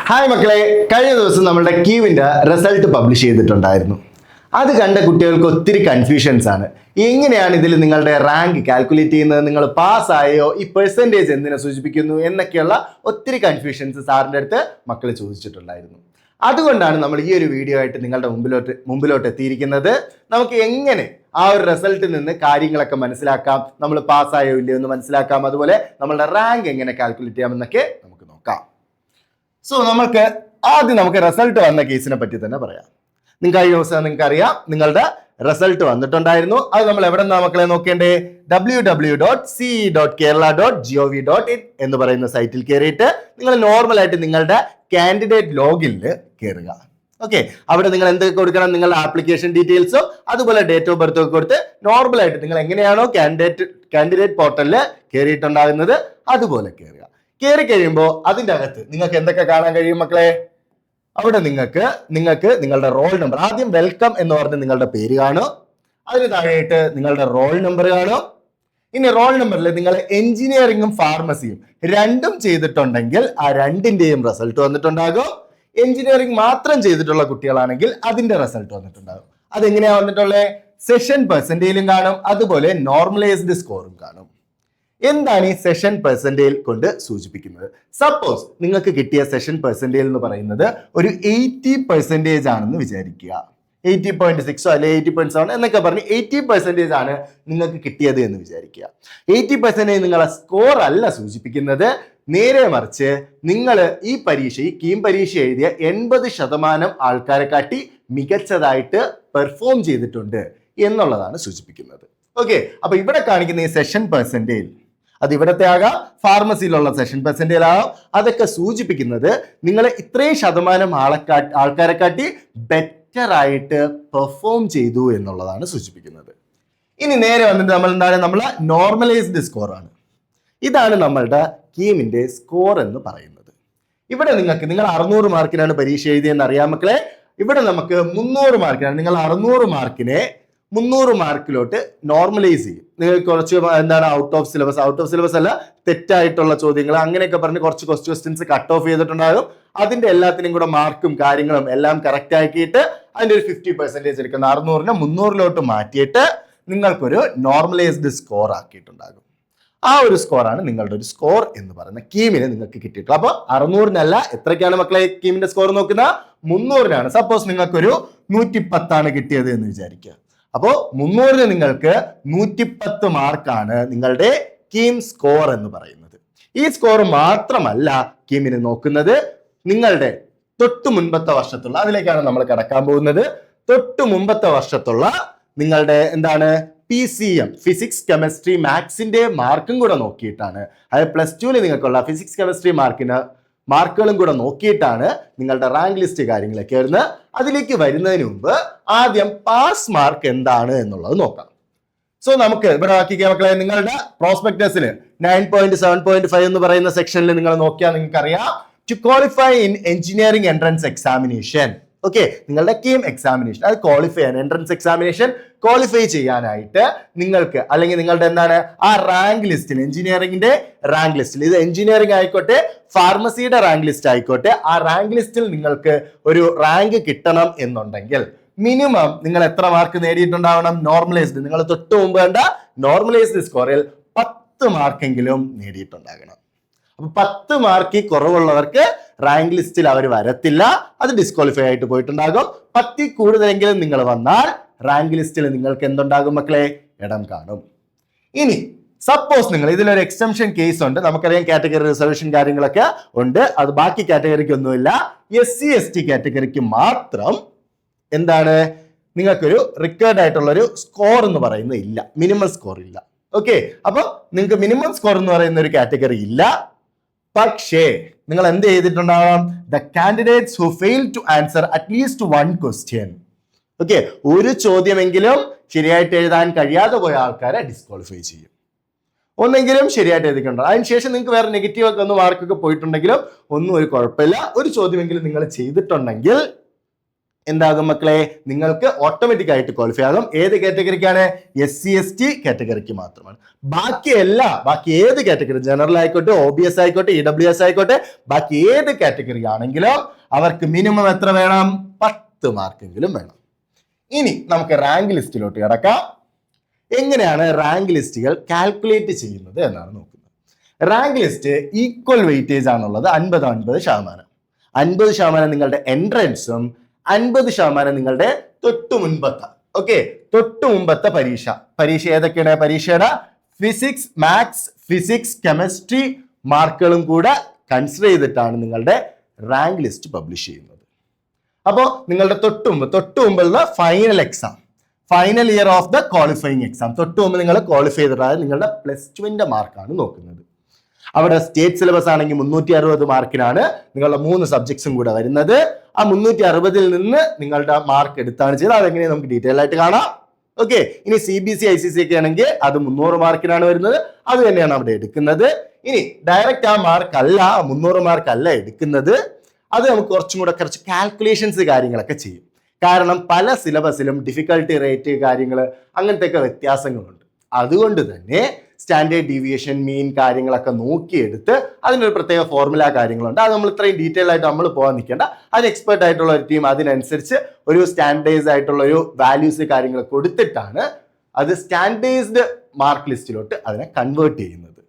Hi മക്കളെ, കഴിഞ്ഞ ദിവസം നമ്മളുടെ ക്യൂവിൻ്റെ റിസൾട്ട് പബ്ലിഷ് ചെയ്തിട്ടുണ്ടായിരുന്നു. അത് കണ്ട കുട്ടികൾക്ക് ഒത്തിരി കൺഫ്യൂഷൻസ് ആണ്. എങ്ങനെയാണ് ഇതിൽ നിങ്ങളുടെ റാങ്ക് കാൽക്കുലേറ്റ് ചെയ്യുന്നത്, നിങ്ങൾ പാസ്സായോ, ഈ പെർസെൻറ്റേജ് എന്തിനെ സൂചിപ്പിക്കുന്നു എന്നൊക്കെയുള്ള ഒത്തിരി കൺഫ്യൂഷൻസ് സാറിൻ്റെ അടുത്ത് മക്കൾ ചോദിച്ചിട്ടുണ്ടായിരുന്നു. അതുകൊണ്ടാണ് നമ്മൾ ഈ ഒരു വീഡിയോ ആയിട്ട് നിങ്ങളുടെ മുമ്പിലോട്ട് എത്തിയിരിക്കുന്നത്. നമുക്ക് എങ്ങനെ ആ ഒരു റിസൾട്ടിൽ നിന്ന് കാര്യങ്ങളൊക്കെ മനസ്സിലാക്കാം, നമ്മൾ പാസ്സായോ ഇല്ലയോ എന്ന് മനസ്സിലാക്കാം, അതുപോലെ നമ്മളുടെ റാങ്ക് എങ്ങനെ കാൽക്കുലേറ്റ് ചെയ്യാമെന്നൊക്കെ നമുക്ക് നോക്കാം. സോ നമുക്ക് റിസൾട്ട് വന്ന കേസിനെ പറ്റി തന്നെ പറയാം. നിങ്ങൾക്ക് ഈ ദിവസം നിങ്ങൾക്കറിയാം, നിങ്ങളുടെ റിസൾട്ട് വന്നിട്ടുണ്ടായിരുന്നു. അത് നമ്മൾ എവിടെ നിന്നാണ് മക്കളെ നോക്കേണ്ടേ? www.ce.kerala.gov.in എന്ന് പറയുന്ന സൈറ്റിൽ കയറിയിട്ട് നിങ്ങൾ നോർമലായിട്ട് നിങ്ങളുടെ കാൻഡിഡേറ്റ് ലോഗിനിൽ കയറുക. ഓക്കെ, അവിടെ നിങ്ങൾ എന്തൊക്കെ കൊടുക്കണം? നിങ്ങളുടെ ആപ്ലിക്കേഷൻ ഡീറ്റെയിൽസും അതുപോലെ ഡേറ്റ് ഓഫ് ബർത്ത് ഒക്കെ കൊടുത്ത് നോർമലായിട്ട് നിങ്ങൾ എങ്ങനെയാണോ കാൻഡിഡേറ്റ് പോർട്ടലിൽ കയറിയിട്ടുണ്ടാകുന്നത് അതുപോലെ കയറുക. കയറി കഴിയുമ്പോൾ അതിൻ്റെ അകത്ത് നിങ്ങൾക്ക് എന്തൊക്കെ കാണാൻ കഴിയും മക്കളെ? അവിടെ നിങ്ങൾക്ക് നിങ്ങളുടെ റോൾ നമ്പർ, ആദ്യം വെൽക്കം എന്ന് പറഞ്ഞ് നിങ്ങളുടെ പേര് കാണും. അതിന് താഴെയായിട്ട് നിങ്ങളുടെ റോൾ നമ്പർ കാണും. ഇനി റോൾ നമ്പറിൽ നിങ്ങൾ എഞ്ചിനീയറിംഗും ഫാർമസിയും രണ്ടും ചെയ്തിട്ടുണ്ടെങ്കിൽ ആ രണ്ടിന്റെയും റിസൾട്ട് വന്നിട്ടുണ്ടാകും. എഞ്ചിനീയറിംഗ് മാത്രം ചെയ്തിട്ടുള്ള കുട്ടികളാണെങ്കിൽ അതിന്റെ റിസൾട്ട് വന്നിട്ടുണ്ടാകും. അതെങ്ങനെയാ വന്നിട്ടുള്ളത്? സെഷൻ പെർസെന്റേജിലും കാണും, അതുപോലെ നോർമലൈസ്ഡ് സ്കോറും കാണും. എന്താണ് ഈ സെഷൻ പെർസെന്റേജ് കൊണ്ട് സൂചിപ്പിക്കുന്നത്? സപ്പോസ് നിങ്ങൾക്ക് കിട്ടിയ സെഷൻ പെർസെന്റേജ് എന്ന് പറയുന്നത് ഒരു 80% ആണെന്ന് വിചാരിക്കുക. 80.6 അല്ലെ 80.7 എന്നൊക്കെ പറഞ്ഞ് 80% ആണ് നിങ്ങൾക്ക് കിട്ടിയത് എന്ന് വിചാരിക്കുക. 80% നിങ്ങളെ സ്കോർ അല്ല സൂചിപ്പിക്കുന്നത്. നേരെ മറിച്ച് നിങ്ങൾ ഈ കീം പരീക്ഷ എഴുതിയ 80% ആൾക്കാരെ കാട്ടി മികച്ചതായിട്ട് പെർഫോം ചെയ്തിട്ടുണ്ട് എന്നുള്ളതാണ് സൂചിപ്പിക്കുന്നത്. ഓക്കെ, അപ്പൊ ഇവിടെ കാണിക്കുന്ന ഈ സെഷൻ പെർസെന്റേജ്, അത് ഇവിടത്തെ ആകാം, ഫാർമസിയിലുള്ള സെഷൻ പെർസെന്റേജ് ആകാം, അതൊക്കെ സൂചിപ്പിക്കുന്നത് നിങ്ങൾ ഇത്രയും ശതമാനം ആൾക്കാരെ കാട്ടി ബെറ്റർ ആയിട്ട് പെർഫോം ചെയ്തു എന്നുള്ളതാണ് സൂചിപ്പിക്കുന്നത്. ഇനി നേരെ വന്നിട്ട് നമ്മൾ നോർമലൈസ്ഡ് സ്കോർ ആണ്. ഇതാണ് നമ്മളുടെ കീമിന്റെ സ്കോർ എന്ന് പറയുന്നത്. ഇവിടെ നിങ്ങൾ 600 മാർക്കിനാണ് പരീക്ഷ എഴുതിയെന്ന് അറിയാം മക്കളെ. ഇവിടെ നമുക്ക് 300 മാർക്കിനാണ്. നിങ്ങൾ 600 മാർക്കിനെ 300 മാർക്കിലോട്ട് നോർമലൈസ് ചെയ്യും. നിങ്ങൾ കുറച്ച് ഔട്ട് ഓഫ് സിലബസ് അല്ല, തെറ്റായിട്ടുള്ള ചോദ്യങ്ങൾ അങ്ങനെയൊക്കെ പറഞ്ഞ് കുറച്ച് ക്വസ്റ്റ്യൻസ് കട്ട് ഓഫ് ചെയ്തിട്ടുണ്ടാകും. അതിന്റെ എല്ലാത്തിനും കൂടെ മാർക്കും കാര്യങ്ങളും എല്ലാം കറക്റ്റ് ആക്കിയിട്ട് അതിന്റെ ഒരു 50% എടുക്കുന്ന 600നെ 300ലോട്ട് മാറ്റിയിട്ട് നിങ്ങൾക്കൊരു നോർമലൈസ്ഡ് സ്കോർ ആക്കിയിട്ടുണ്ടാകും. ആ ഒരു സ്കോറാണ് നിങ്ങളുടെ ഒരു സ്കോർ എന്ന് പറയുന്ന കീമിന് നിങ്ങൾക്ക് കിട്ടിയിട്ടുള്ളത്. അപ്പൊ 600നല്ല, എത്രയ്ക്കാണ് മക്കളെ കീമിന്റെ സ്കോർ നോക്കുന്ന? 300നാണ്. സപ്പോസ് നിങ്ങൾക്കൊരു 110 കിട്ടിയത് എന്ന് വിചാരിക്കുക. അപ്പോൾ 300ന് നിങ്ങൾക്ക് 110 മാർക്കാണ് നിങ്ങളുടെ കീം സ്കോർ എന്ന് പറയുന്നത്. ഈ സ്കോർ മാത്രമല്ല കീമിന് നോക്കുന്നത്, നിങ്ങളുടെ തൊട്ടു മുൻപത്തെ വർഷത്തുള്ള, അതിലേക്കാണ് നമ്മൾ കടക്കാൻ പോകുന്നത്, തൊട്ടു മുമ്പത്തെ വർഷത്തുള്ള നിങ്ങളുടെ PCM, ഫിസിക്സ് കെമിസ്ട്രി മാത്സിന്റെ മാർക്കും കൂടെ നോക്കിയിട്ടാണ്, അതായത് +2 നിങ്ങൾക്കുള്ള ഫിസിക്സ് കെമിസ്ട്രി മാർക്കുകളും കൂടെ നോക്കിയിട്ടാണ് നിങ്ങളുടെ റാങ്ക് ലിസ്റ്റ് കാര്യങ്ങളൊക്കെ വരുന്നത്. അതിലേക്ക് വരുന്നതിന് മുമ്പ് ആദ്യം പാസ് മാർക്ക് എന്താണ് എന്നുള്ളത് നോക്കാം. സോ നമുക്ക് ഇവിടെ ആക്കിയ മക്കളെ, നിങ്ങളുടെ പ്രോസ്പെക്ടസിന് 9.7.5 എന്ന് പറയുന്ന സെക്ഷനിൽ നിങ്ങൾ നോക്കിയാൽ നിങ്ങൾക്ക് അറിയാം, to qualify in engineering entrance examination. Okay, നിങ്ങളുടെ കീം എക്സാമിനേഷൻ അത് ക്വാളിഫൈ ചെയ്യാൻ, എൻട്രൻസ് എക്സാമിനേഷൻ ക്വാളിഫൈ ചെയ്യാനായിട്ട് നിങ്ങൾക്ക്, അല്ലെങ്കിൽ നിങ്ങളുടെ ആ റാങ്ക് ലിസ്റ്റിൽ, എഞ്ചിനീയറിംഗിന്റെ റാങ്ക് ലിസ്റ്റിൽ, ഇത് എഞ്ചിനീയറിംഗ് ആയിക്കോട്ടെ ഫാർമസിയുടെ റാങ്ക് ലിസ്റ്റ് ആയിക്കോട്ടെ, ആ റാങ്ക് ലിസ്റ്റിൽ നിങ്ങൾക്ക് ഒരു റാങ്ക് കിട്ടണം എന്നുണ്ടെങ്കിൽ മിനിമം നിങ്ങൾ എത്ര മാർക്ക് നേടിയിട്ടുണ്ടാവണം? നോർമലൈസ്ഡ്, നിങ്ങൾ തൊട്ട് മുമ്പ് കണ്ട നോർമലൈസ്ഡ് സ്കോറിൽ 10 മാർക്കെങ്കിലും നേടിയിട്ടുണ്ടാകണം. അപ്പൊ 10 മാർക്കിൽ കുറവുള്ളവർക്ക് റാങ്ക് ലിസ്റ്റിൽ അവർ വരത്തില്ല, അത് ഡിസ്ക്വാളിഫൈ ആയിട്ട് പോയിട്ടുണ്ടാകും. 10 കൂടുതലെങ്കിലും നിങ്ങൾ വന്നാൽ റാങ്ക് ലിസ്റ്റിൽ നിങ്ങൾക്ക് എന്തുണ്ടാകും മക്കളെ? ഇടം കാണും. ഇനി സപ്പോസ് നിങ്ങൾ ഇതിലൊരു എക്സംഷൻ കേസ് ഉണ്ട്, നമുക്കറിയാം കാറ്റഗറി റിസർവേഷൻ കാര്യങ്ങളൊക്കെ ഉണ്ട്, അത് ബാക്കി കാറ്റഗറിക്ക് ഒന്നുമില്ല. SC/ST കാറ്റഗറിക്ക് മാത്രം നിങ്ങൾക്കൊരു റിക്വയർഡ് ആയിട്ടുള്ള ഒരു സ്കോർ എന്ന് പറയുന്നത് ഇല്ല, മിനിമം സ്കോർ ഇല്ല. ഓക്കെ, അപ്പൊ നിങ്ങൾക്ക് മിനിമം സ്കോർ എന്ന് പറയുന്ന ഒരു കാറ്റഗറി ഇല്ല. പക്ഷേ നിങ്ങൾ എന്ത് ചെയ്തിട്ടുണ്ടാവാം? The candidates who fail to answer at least 1 question. Okay, ഒരു ചോദ്യമെങ്കിലും ശരിയായിട്ട് എഴുതാൻ കഴിയാതെ പോയ ആൾക്കാരെ ഡിസ്ക്വാളിഫൈ ചെയ്യും. ഒന്നെങ്കിലും ശരിയായിട്ട് എഴുതിയിട്ടുണ്ടോ, അതിനുശേഷം നിങ്ങൾക്ക് വേറെ നെഗറ്റീവ് ഒക്കെ മാർക്കൊക്കെ പോയിട്ടുണ്ടെങ്കിലും ഒന്നും ഒരു കുഴപ്പമില്ല. ഒരു ചോദ്യമെങ്കിലും നിങ്ങൾ ചെയ്തിട്ടുണ്ടെങ്കിൽ എന്താകും മക്കളെ, നിങ്ങൾക്ക് ഓട്ടോമാറ്റിക് ആയിട്ട് ക്വാളിഫൈ ആകും. ഏത് കാറ്റഗറിക്കാണ്? SC/ST കാറ്റഗറിക്ക് മാത്രമാണ്. ബാക്കി ഏത് കാറ്റഗറി, ജനറൽ ആയിക്കോട്ടെ, OBS ആയിക്കോട്ടെ, EWS ആയിക്കോട്ടെ, ബാക്കി ഏത് കാറ്റഗറി ആണെങ്കിലും അവർക്ക് മിനിമം എത്ര വേണം? 10 മാർക്കെങ്കിലും വേണം. ഇനി നമുക്ക് റാങ്ക് ലിസ്റ്റിലോട്ട് കിടക്കാം. എങ്ങനെയാണ് റാങ്ക് ലിസ്റ്റുകൾ കാൽക്കുലേറ്റ് ചെയ്യുന്നത് എന്നാണ് നോക്കുന്നത്. റാങ്ക് ലിസ്റ്റ് ഈക്വൽ വെയിറ്റേജ് ആണുള്ളത്. 50-50%. 50% നിങ്ങളുടെ എൻട്രൻസും 50% നിങ്ങളുടെ തൊട്ടു മുമ്പത്തെ പരീക്ഷ ഏതൊക്കെയാണ്? പരീക്ഷയുടെ ഫിസിക്സ്, മാത്സ്, ഫിസിക്സ്, കെമിസ്ട്രി മാർക്കുകളും കൂടെ കൺസിഡർ ചെയ്തിട്ടാണ് നിങ്ങളുടെ റാങ്ക് ലിസ്റ്റ് പബ്ലിഷ് ചെയ്യുന്നത്. അപ്പോൾ നിങ്ങളുടെ തൊട്ടു മുമ്പുള്ള final year of the qualifying exam, തൊട്ടു മുമ്പ് നിങ്ങൾ ക്വാളിഫൈ ചെയ്തിട്ടാണ് നിങ്ങളുടെ +2 മാർക്കാണ് നോക്കുന്നത്. അവിടെ സ്റ്റേറ്റ് സിലബസ് ആണെങ്കിൽ 360 മാർക്കിനാണ് നിങ്ങളുടെ 3 സബ്ജക്ട്സും കൂടെ വരുന്നത്. ആ 360 നിന്ന് നിങ്ങളുടെ മാർക്ക് എടുത്താണ് ചെയ്തത്. അതെങ്ങനെയാണ് നമുക്ക് ഡീറ്റെയിൽ ആയിട്ട് കാണാം. ഓക്കെ, ഇനി CBC ICC ഒക്കെ ആണെങ്കിൽ അത് 300 മാർക്കിനാണ് വരുന്നത്. അത് തന്നെയാണ് അവിടെ എടുക്കുന്നത്. ഇനി ഡയറക്റ്റ് ആ മാർക്ക് അല്ല, 300 മാർക്ക് അല്ല എടുക്കുന്നത്. അത് നമുക്ക് കുറച്ച് കാൽക്കുലേഷൻസ് കാര്യങ്ങളൊക്കെ ചെയ്യും. കാരണം പല സിലബസിലും ഡിഫിക്കൽട്ടി റേറ്റ് കാര്യങ്ങൾ അങ്ങനത്തെയൊക്കെ വ്യത്യാസങ്ങളുണ്ട്. അതുകൊണ്ട് തന്നെ സ്റ്റാൻഡേർഡ് ഡീവിയേഷൻ, മീൻ കാര്യങ്ങളൊക്കെ നോക്കിയെടുത്ത് അതിനൊരു പ്രത്യേക ഫോർമുല കാര്യങ്ങളുണ്ട്. അത് നമ്മൾ ഇത്രയും ഡീറ്റെയിൽ ആയിട്ട് നമ്മൾ പോകാൻ നിൽക്കേണ്ട. അതിന് എക്സ്പെർട്ട് ആയിട്ടുള്ള ഒരു ടീം അതിനനുസരിച്ച് ഒരു സ്റ്റാൻഡേർഡൈസ് ആയിട്ടുള്ള ഒരു വാല്യൂസ് കാര്യങ്ങൾ കൊടുത്തിട്ടാണ് അത് സ്റ്റാൻഡേർഡൈസ്ഡ് മാർക്ക് ലിസ്റ്റിലോട്ട് അതിനെ കൺവേർട്ട് ചെയ്യുന്നത്.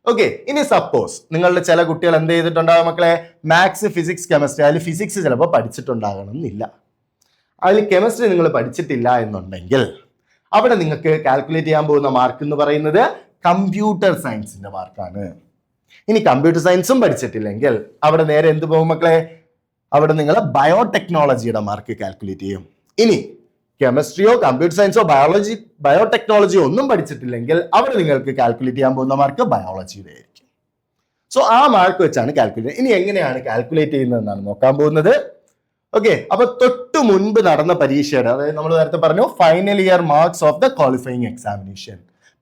ഓക്കെ, ഇനി സപ്പോസ് നിങ്ങളുടെ ചില കുട്ടികൾ എന്ത് ചെയ്തിട്ടുണ്ടാകും മക്കളെ, മാത്സ്, ഫിസിക്സ്, കെമിസ്ട്രി, അതിൽ ഫിസിക്സ് ചിലപ്പോൾ പഠിച്ചിട്ടുണ്ടാകണം എന്നില്ല, അതിൽ കെമിസ്ട്രി നിങ്ങൾ പഠിച്ചിട്ടില്ല എന്നുണ്ടെങ്കിൽ അവിടെ നിങ്ങൾക്ക് കാൽക്കുലേറ്റ് ചെയ്യാൻ പോകുന്ന മാർക്ക് എന്ന് പറയുന്നത് കമ്പ്യൂട്ടർ സയൻസിന്റെ മാർക്കാണ്. ഇനി കമ്പ്യൂട്ടർ സയൻസും പഠിച്ചിട്ടില്ലെങ്കിൽ അവിടെ നേരെ എന്ത് പോകും മക്കളെ, അവിടെ നിങ്ങൾ ബയോടെക്നോളജിയുടെ മാർക്ക് കാൽക്കുലേറ്റ് ചെയ്യും. ഇനി കെമിസ്ട്രിയോ കമ്പ്യൂട്ടർ സയൻസോ ബയോടെക്നോളജിയോ ഒന്നും പഠിച്ചിട്ടില്ലെങ്കിൽ അവിടെ നിങ്ങൾക്ക് കാൽക്കുലേറ്റ് ചെയ്യാൻ പോകുന്ന മാർക്ക് ബയോളജിയുടെ ആയിരിക്കും. സോ ആ മാർക്ക് വെച്ചാണ് കാൽക്കുലേറ്റ്. ഇനി എങ്ങനെയാണ് കാൽക്കുലേറ്റ് ചെയ്യുന്നതെന്നാണ് നോക്കാൻ പോകുന്നത്. ഓക്കെ, അപ്പൊ തൊട്ടു മുൻപ് നടന്ന പരീക്ഷയുടെ, അതായത് നമ്മൾ നേരത്തെ പറഞ്ഞു final year marks of the qualifying examination,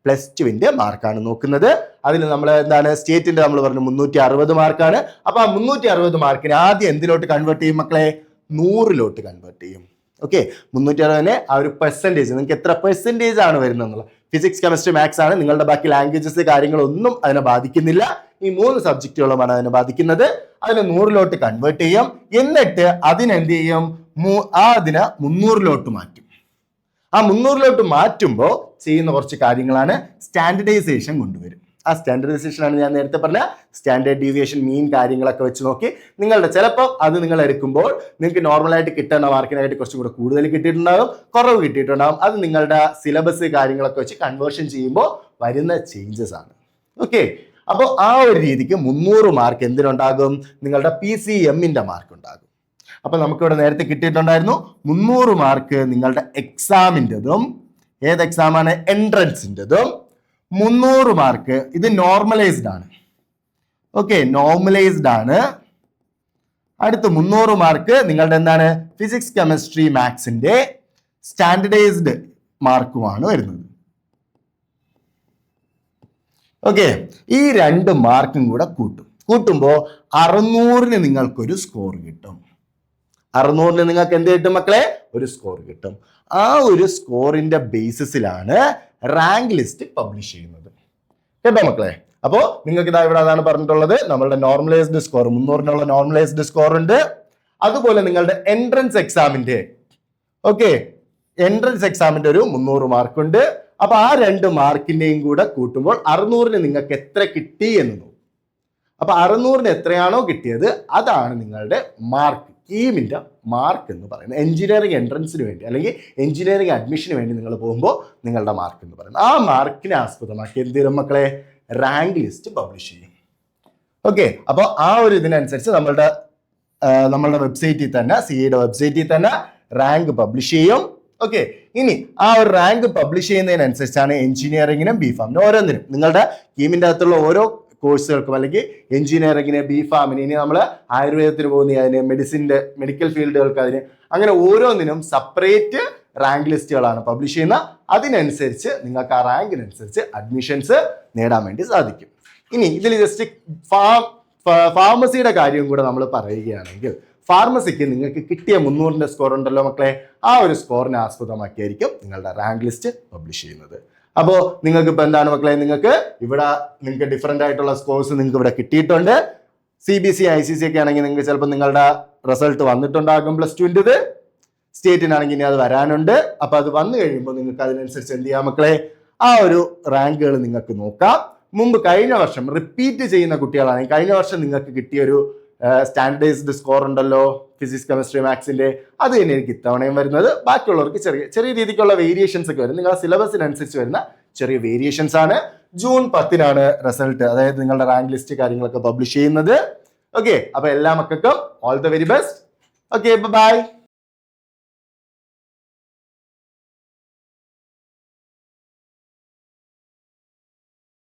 +2 മാർക്കാണ് നോക്കുന്നത്. അതിൽ നമ്മൾ എന്താണ് സ്റ്റേറ്റിന്റെ നമ്മൾ പറഞ്ഞു 360 മാർക്കാണ്. അപ്പൊ ആ 360 മാർക്കിന് ആദ്യം എന്തിലോട്ട് കൺവേർട്ട് ചെയ്യും മക്കളെ, 100ലോട്ട് കൺവേർട്ട് ചെയ്യും. ഓക്കെ, 360 ആ ഒരു പെർസെൻറ്റേജ്, നിങ്ങൾക്ക് എത്ര പെർസെൻറ്റേജ് ആണ് വരുന്നത്. ഫിസിക്സ്, കെമിസ്ട്രി, മാത്സ് ആണ്. നിങ്ങളുടെ ബാക്കി ലാംഗ്വേജസ് കാര്യങ്ങളൊന്നും അതിനെ ബാധിക്കുന്നില്ല. ഈ 3 സബ്ജക്റ്റുകളുമാണ് അതിനെ ബാധിക്കുന്നത്. അതിനെ 100ലോട്ട് കൺവേർട്ട് ചെയ്യും. എന്നിട്ട് അതിനെന്ത് ചെയ്യും, അതിനെ 300ലോട്ട് മാറ്റും. ആ 300ലോട്ട് മാറ്റുമ്പോൾ ചെയ്യുന്ന കുറച്ച് കാര്യങ്ങളാണ് സ്റ്റാൻഡർഡൈസേഷൻ കൊണ്ടുവരും. ആ സ്റ്റാൻഡർഡൈസേഷൻ ആണ് ഞാൻ നേരത്തെ പറഞ്ഞ സ്റ്റാൻഡേർഡ് ഡീവിയേഷൻ, മീൻ കാര്യങ്ങളൊക്കെ വെച്ച് നോക്കി നിങ്ങളുടെ ചിലപ്പോൾ അത് നിങ്ങൾ എടുക്കുമ്പോൾ നിങ്ങൾക്ക് നോർമലായിട്ട് കിട്ടേണ്ട മാർക്കിനായിട്ട് കുറച്ചും കൂടെ കൂടുതൽ കിട്ടിയിട്ടുണ്ടാകും, കുറവ് കിട്ടിയിട്ടുണ്ടാകും. അത് നിങ്ങളുടെ സിലബസ് കാര്യങ്ങളൊക്കെ വെച്ച് കൺവേർഷൻ ചെയ്യുമ്പോൾ വരുന്ന ചേഞ്ചസ് ആണ്. ഓക്കെ, അപ്പോൾ ആ ഒരു രീതിക്ക് 300 മാർക്ക് എന്തിനുണ്ടാകും, നിങ്ങളുടെ PCMന്റെ മാർക്ക് ഉണ്ടാകും. അപ്പൊ നമുക്കിവിടെ നേരത്തെ കിട്ടിയിട്ടുണ്ടായിരുന്നു 300 മാർക്ക് നിങ്ങളുടെ എക്സാമിൻ്റെതും, ഏത് എക്സാമാണ്, എൻട്രൻസിൻ്റെതും. 300 മാർക്ക് ഇത് നോർമലൈസ്ഡ് ആണ്. ഓക്കെ, നോർമലൈസ്ഡ് ആണ്. അടുത്ത് 300 മാർക്ക് നിങ്ങളുടെ എന്താണ്, ഫിസിക്സ്, കെമിസ്ട്രി, മാത്സിന്റെ സ്റ്റാൻഡർഡൈസ്ഡ് മാർക്കുമാണ് വരുന്നത്. ഓക്കെ, ഈ 2 മാർക്കും കൂടെ കൂട്ടുമ്പോൾ 600-ന് നിങ്ങൾക്കൊരു സ്കോർ കിട്ടും. 600-ന് നിങ്ങൾക്ക് എന്ത് കിട്ടും മക്കളെ, ഒരു സ്കോർ കിട്ടും. ആ ഒരു സ്കോറിന്റെ ബേസിസിലാണ് റാങ്ക് ലിസ്റ്റ് പബ്ലിഷ് ചെയ്യുന്നത്. കേട്ടോ മക്കളെ? അപ്പോ നിങ്ങൾക്ക് ഇതാ ഇവിടെ അതാണ് പറഞ്ഞിട്ടുള്ളത്, നമ്മളുടെ നോർമലൈസ്ഡ് സ്കോർ 300-നുള്ള നോർമലൈസ്ഡ് സ്കോർ ഉണ്ട്. അതുപോലെ നിങ്ങളുടെ എൻട്രൻസ് എക്സാമിന്റെ എൻട്രൻസ് എക്സാമിന്റെ ഒരു 300 മാർക്കുണ്ട്. അപ്പൊ ആ 2 മാർക്കിന്റെയും കൂടെ കൂട്ടുമ്പോൾ 600-ന് നിങ്ങൾക്ക് എത്ര കിട്ടി എന്ന് നോക്കും. അപ്പൊ 600-ന് എത്രയാണോ കിട്ടിയത് അതാണ് നിങ്ങളുടെ മാർക്ക്, കീമിന്റെ മാർക്ക് എന്ന് പറയുന്നത്. എഞ്ചിനീയറിംഗ് എൻട്രൻസിന് വേണ്ടി അല്ലെങ്കിൽ എഞ്ചിനീയറിംഗ് അഡ്മിഷന് വേണ്ടി നിങ്ങൾ പോകുമ്പോൾ നിങ്ങളുടെ മാർക്ക് എന്ന് പറയുന്നത്. ആ മാർക്കിനെ ആസ്പദമാക്കി എന്ത് ചെയ്യും മക്കളെ, റാങ്ക് ലിസ്റ്റ് പബ്ലിഷ് ചെയ്യും. ഓക്കെ, അപ്പോൾ ആ ഒരു ഇതിനനുസരിച്ച് നമ്മളുടെ വെബ്സൈറ്റിൽ തന്നെ, CAയുടെ വെബ്സൈറ്റിൽ തന്നെ റാങ്ക് പബ്ലിഷ് ചെയ്യും. ഓക്കെ, ഇനി ആ ഒരു റാങ്ക് പബ്ലിഷ് ചെയ്യുന്നതിനനുസരിച്ചാണ് എഞ്ചിനീയറിംഗിനും BPharm ഓരോന്നിനും നിങ്ങളുടെ കീമിൻ്റെ അകത്തുള്ള ഓരോ കോഴ്സുകൾക്കും അല്ലെങ്കിൽ എഞ്ചിനീയറിംഗിന്, BPharm ഇനി നമ്മൾ ആയുർവേദത്തിന് പോകുന്ന അതിന്, മെഡിക്കൽ ഫീൽഡുകൾക്ക് അതിന്, അങ്ങനെ ഓരോന്നിനും സെപ്പറേറ്റ് റാങ്ക് ലിസ്റ്റുകളാണ് പബ്ലിഷ് ചെയ്യുന്നത്. അതിനനുസരിച്ച് നിങ്ങൾക്ക് ആ റാങ്കിനനുസരിച്ച് അഡ്മിഷൻസ് നേടാൻ വേണ്ടി സാധിക്കും. ഇനി ഇതിൽ ജസ്റ്റ് ഫാർമസിയുടെ കാര്യം കൂടെ നമ്മൾ പറയുകയാണെങ്കിൽ, ഫാർമസിക്ക് നിങ്ങൾക്ക് കിട്ടിയ 300ന്റെ സ്കോർ ഉണ്ടല്ലോ മക്കളെ, ആ ഒരു സ്കോറിനെ ആസ്പദമാക്കിയായിരിക്കും നിങ്ങളുടെ റാങ്ക് ലിസ്റ്റ് പബ്ലിഷ് ചെയ്യുന്നത്. അപ്പോൾ നിങ്ങൾക്ക് ഇപ്പൊ എന്താണ് മക്കളെ, നിങ്ങൾക്ക് ഡിഫറെന്റ് ആയിട്ടുള്ള സ്കോർസ് നിങ്ങൾക്ക് ഇവിടെ കിട്ടിയിട്ടുണ്ട്. CBC ICC ഒക്കെ ആണെങ്കിൽ നിങ്ങൾക്ക് ചിലപ്പോൾ നിങ്ങളുടെ റിസൾട്ട് വന്നിട്ടുണ്ടാകും പ്ലസ് ടുവിൻ്റെത്. സ്റ്റേറ്റിനാണെങ്കിൽ ഇനി അത് വരാനുണ്ട്. അപ്പൊ അത് വന്നു കഴിയുമ്പോൾ നിങ്ങൾക്ക് അതിനനുസരിച്ച് എന്ത് ചെയ്യാം മക്കളെ, ആ ഒരു റാങ്കുകൾ നിങ്ങൾക്ക് നോക്കാം. കഴിഞ്ഞ വർഷം റിപ്പീറ്റ് ചെയ്യുന്ന കുട്ടികളാണെങ്കിൽ കഴിഞ്ഞ വർഷം നിങ്ങൾക്ക് കിട്ടിയ ഒരു സ്റ്റാൻഡേർഡൈസ്ഡ് സ്കോർ ഉണ്ടല്ലോ ഫിസിക്സ് കെമിസ്ട്രി മാത്സിന്റെ, അത് തന്നെയായിരിക്കും ഇത്തവണയും വരുന്നത്. ബാക്കിയുള്ളവർക്ക് ചെറിയ രീതിക്കുള്ള വേരിയേഷൻസ് ഒക്കെ വരും. നിങ്ങളുടെ സിലബസിനനുസരിച്ച് വരുന്ന ചെറിയ വേരിയേഷൻസ് ആണ്. ജൂൺ 10 റിസൾട്ട്, അതായത് നിങ്ങളുടെ റാങ്ക് ലിസ്റ്റ് കാര്യങ്ങളൊക്കെ പബ്ലിഷ് ചെയ്യുന്നത്. ഓക്കെ, അപ്പൊ എല്ലാ മക്കൾക്കും all the very best. Okay, by.